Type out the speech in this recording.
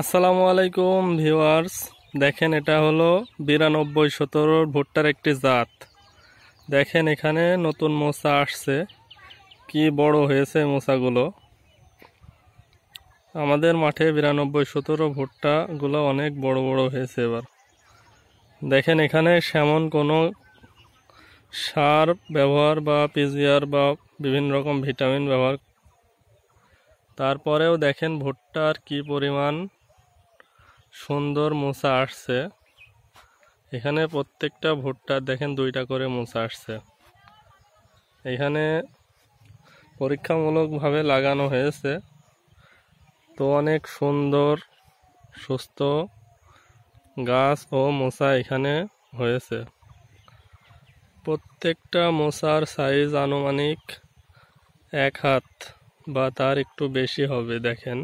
আসসালামু আলাইকুম ভিউয়ার্স। দেখেন, এটা হলো 9217 ভুট্টার একটি জাত। দেখেন এখানে নতুন মোচা আসছে, কি বড় হয়েছে মোচাগুলো। আমাদের মাঠে 9217 ভুট্টাগুলো অনেক বড় বড় হয়েছে এবার। দেখেন এখানে সেমন কোনো সার ব্যবহার বা পিজিআর বা বিভিন্ন রকম ভিটামিন ব্যবহার, তারপরেও দেখেন ভুট্টার কি পরিমাণ সুন্দর মোচা আসছে। এখানে প্রত্যেকটা ভুট্টার দেখেন 2টা করে মোচা আসছে। এখানে পরীক্ষামূলকভাবে লাগানো হয়েছে, তো অনেক সুন্দর সুস্থ গাছ ও মোচা এখানে হয়েছে। প্রত্যেকটা মোচার সাইজ আনুমানিক 1 হাত বা তার একটু বেশি হবে। দেখেন